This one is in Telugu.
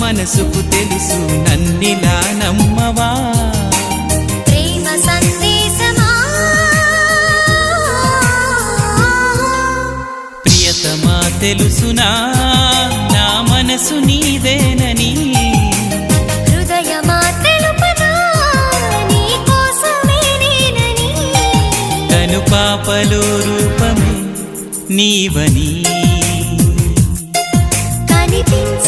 మనసుకు తెలుసు నన్నిలా నమ్మవా ప్రేమ సందేశమా ప్రియతమా తెలుసునా నా మనసు నీదేనని హృదయమా తెలుపనా నీ కోసమే నేనని కను పాపలో రూపమే నీవని కనిపించ